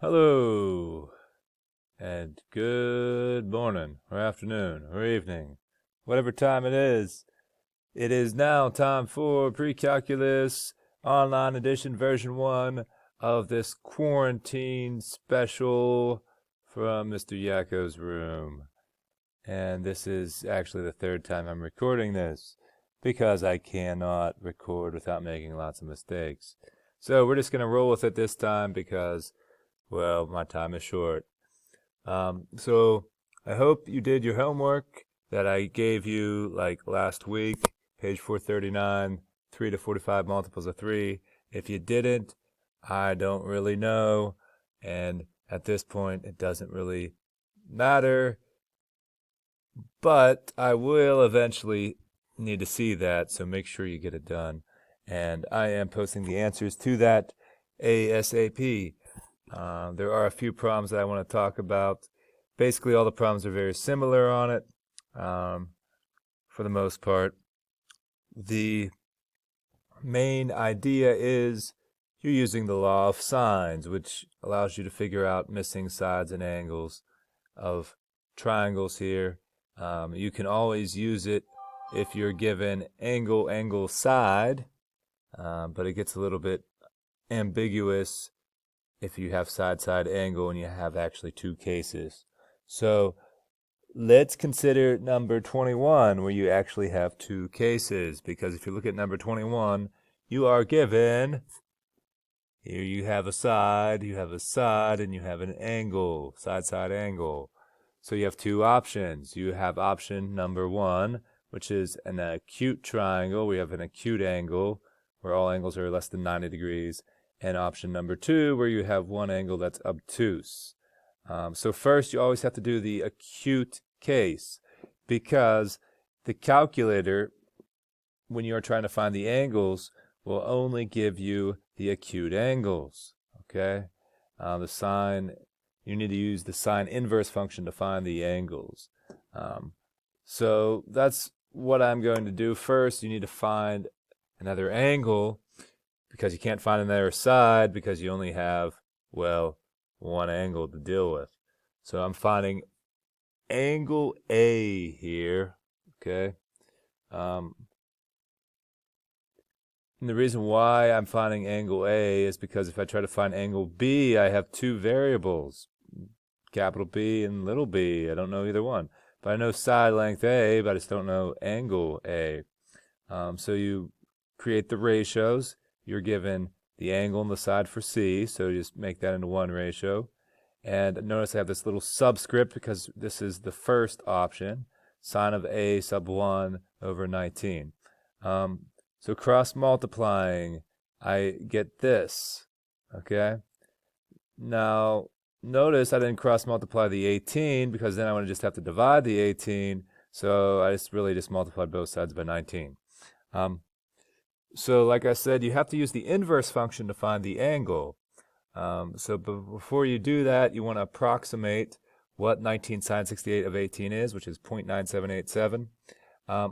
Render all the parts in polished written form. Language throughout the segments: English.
Hello, and good morning, or afternoon, or evening, whatever time it is. It is now time for Pre-Calculus Online Edition version 1 of this quarantine special from Mr. Yakko's room. And this is actually the third time I'm recording this because I cannot record without making lots of mistakes. So we're just going to roll with it this time because, well, my time is short. So I hope you did your homework that I gave you like last week, page 439, 3 to 45 multiples of 3. If you didn't, I don't really know. And at this point, it doesn't really matter. But I will eventually need to see that, so make sure you get it done. And I am posting the answers to that ASAP. There are a few problems that I want to talk about. Basically, all the problems are very similar on it, for the most part. The main idea is you're using the law of sines, which allows you to figure out missing sides and angles of triangles here. You can always use it if you're given angle, angle, side, but it gets a little bit ambiguous if you have side, side, angle, and you have actually two cases. So let's consider number 21, where you actually have two cases, because if you look at number 21, you are given, here you have a side, and you have an angle, side, side, angle. So you have two options. You have option number 1, which is an acute triangle. We have an acute angle, where all angles are less than 90 degrees. And option number 2, where you have one angle that's obtuse. So first, you always have to do the acute case, because the calculator, when you are trying to find the angles, will only give you the acute angles. Okay, the sine, you need to use the sine inverse function to find the angles. So that's what I'm going to do first. You need to find another angle, because you can't find another side because you only have, well, one angle to deal with. So I'm finding angle A here, okay? And the reason why I'm finding angle A is because if I try to find angle B, I have two variables, capital B and little b. I don't know either one. But I know side length A, but I just don't know angle A. So you create the ratios. You're given the angle and the side for C, so you just make that into one ratio. And notice I have this little subscript because this is the first option, sine of A sub 1 over 19. So cross multiplying, I get this, okay? Now, notice I didn't cross multiply the 18 because then I would just have to divide the 18, so I just really just multiplied both sides by 19. So like I said, you have to use the inverse function to find the angle. So before you do that, you want to approximate what 19 sine 68 of 18 is, which is 0.9787.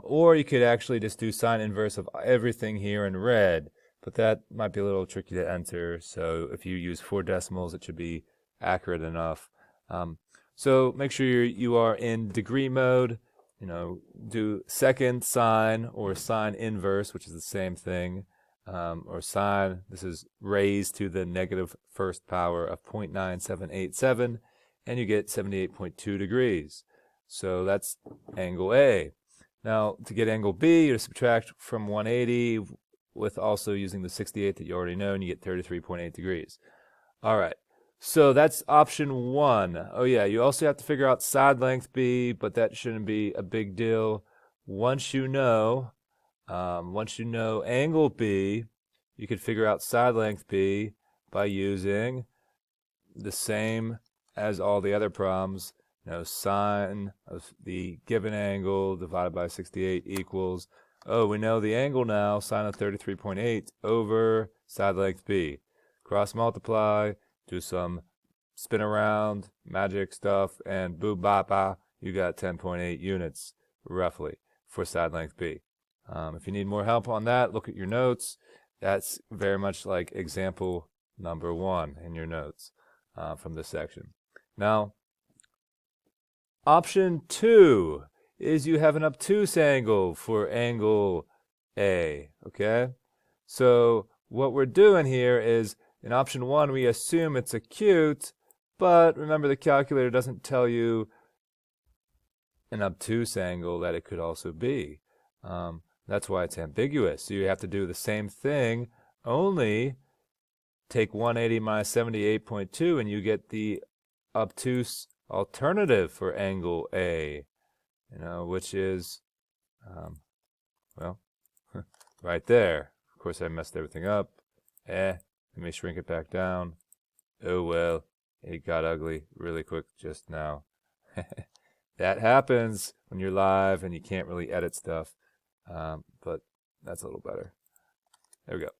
Or you could actually just do sine inverse of everything here in red, but that might be a little tricky to enter. So if you use 4 decimals, it should be accurate enough. So make sure you are in degree mode. Do second sine or sine inverse, which is the same thing, or sine, this is raised to the negative first power of 0.9787, and you get 78.2 degrees. So that's angle A. Now, to get angle B, you subtract from 180 with also using the 68 that you already know, and you get 33.8 degrees. All right. So that's option 1. Oh yeah, you also have to figure out side length B, but that shouldn't be a big deal. Once you know angle B, you could figure out side length B by using the same as all the other problems. Sine of the given angle divided by 68 equals, oh, we know the angle now, sine of 33.8 over side length B. Cross multiply, do some spin around magic stuff, and boo ba ba, you got 10.8 units roughly for side length B. If you need more help on that, look at your notes. That's very much like example number 1 in your notes. from this section. Now, option 2 is you have an obtuse angle for angle A, okay? So what we're doing here is, in option 1, we assume it's acute, but remember the calculator doesn't tell you an obtuse angle that it could also be. That's why it's ambiguous. So you have to do the same thing, only take 180 minus 78.2 and you get the obtuse alternative for angle A, which is, well, right there. Of course, I messed everything up. Let me shrink it back down. Oh well, it got ugly really quick just now. That happens when you're live and you can't really edit stuff, but that's a little better. There we go.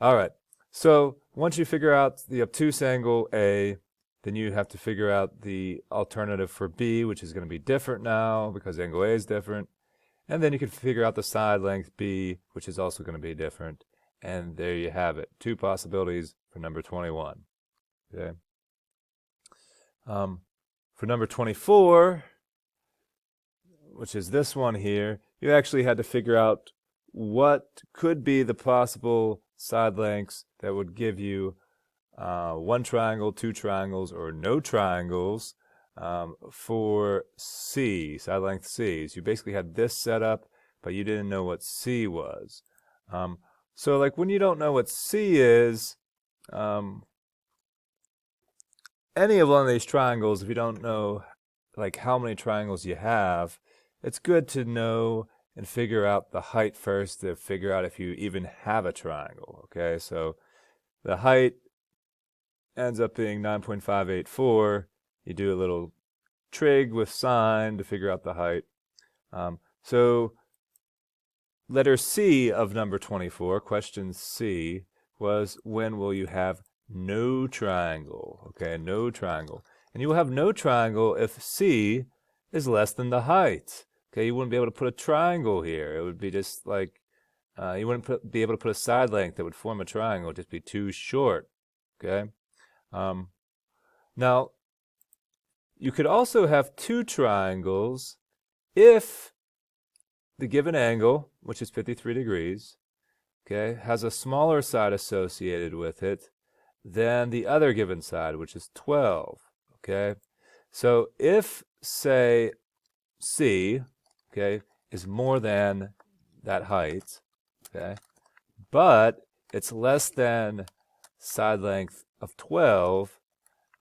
All right, so once you figure out the obtuse angle A, then you have to figure out the alternative for B, which is going to be different now because angle A is different. And then you can figure out the side length B, which is also going to be different. And there you have it. 2 possibilities for number 21. Okay. For number 24, which is this one here, you actually had to figure out what could be the possible side lengths that would give you 1 triangle, 2 triangles, or no triangles for C, side length C. So you basically had this set up, but you didn't know what C was. So like when you don't know what C is, any of one of these triangles, if you don't know like how many triangles you have, it's good to know and figure out the height first to figure out if you even have a triangle. Okay, so the height ends up being 9.584. You do a little trig with sine to figure out the height. So letter C of number 24, question C, was when will you have no triangle? Okay, no triangle. And you will have no triangle if C is less than the height. Okay, you wouldn't be able to put a triangle here. It would be just like, you wouldn't be able to put a side length that would form a triangle. It would just be too short. Okay. Now, you could also have 2 triangles if the given angle, which is 53 degrees, okay, has a smaller side associated with it than the other given side, which is 12. Okay, so if, say, C, okay, is more than that height, okay, but it's less than side length of 12,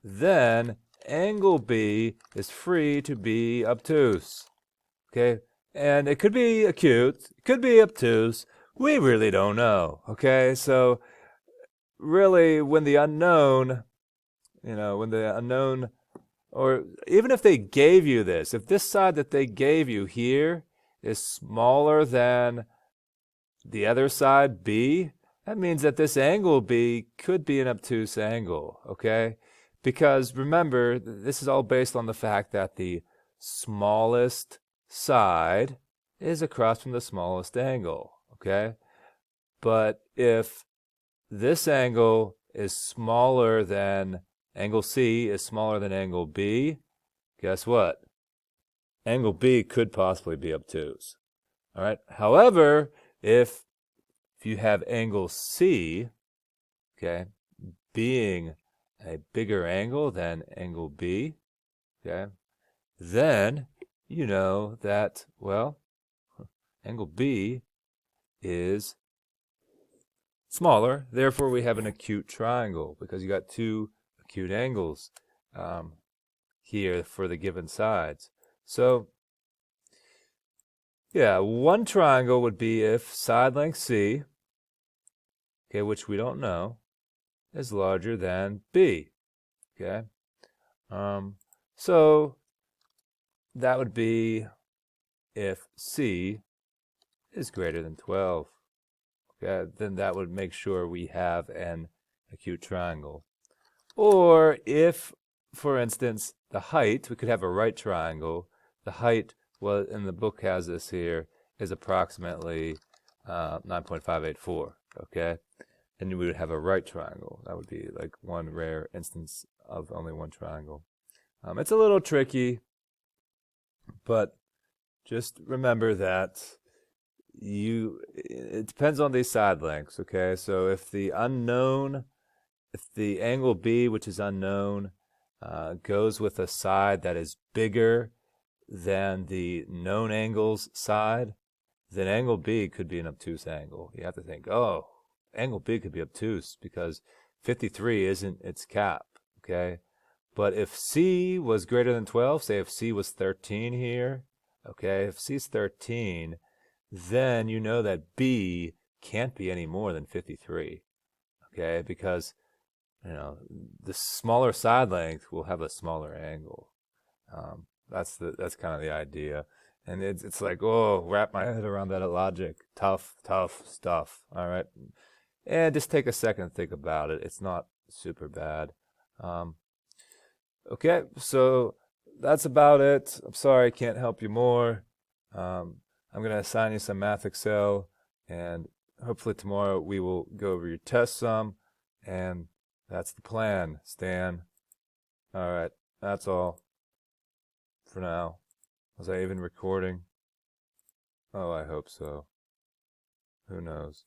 then angle B is free to be obtuse. Okay, and it could be acute, it could be obtuse, we really don't know. Okay, so really when the unknown, or even if they gave you this, if this side that they gave you here is smaller than the other side, B, that means that this angle B could be an obtuse angle, okay? Because remember, this is all based on the fact that the smallest side is across from the smallest angle, okay? But if this angle is smaller than angle C is smaller than angle B, guess what? Angle B could possibly be obtuse. All right. However, if you have angle C, okay, being a bigger angle than angle B, okay, then you know that, well, angle B is smaller. Therefore, we have an acute triangle because you got 2 acute angles here for the given sides. So, yeah, 1 triangle would be if side length C, okay, which we don't know, is larger than B, okay? So, that would be if C is greater than 12. Okay, then that would make sure we have an acute triangle. Or if, for instance, the height, we could have a right triangle. The height, well, in the book has this here, is approximately 9.584, okay? And we would have a right triangle. That would be like one rare instance of only one triangle. It's a little tricky, but just remember that it depends on these side lengths, okay? So if the angle B, which is unknown, goes with a side that is bigger than the known angle's side, then angle B could be an obtuse angle. You have to think, oh, angle B could be obtuse because 53 isn't its cap, okay? But if C was greater than 12, say if C was 13 here, okay, if C is 13, then you know that B can't be any more than 53, okay? Because, the smaller side length will have a smaller angle. That's kind of the idea. And it's like, oh, wrap my head around that logic. Tough stuff. All right. And just take a second to think about it. It's not super bad. Okay, so that's about it. I'm sorry I can't help you more. I'm going to assign you some Math Excel, and hopefully tomorrow we will go over your test some, and that's the plan, Stan. All right, that's all for now. Was I even recording? Oh, I hope so. Who knows?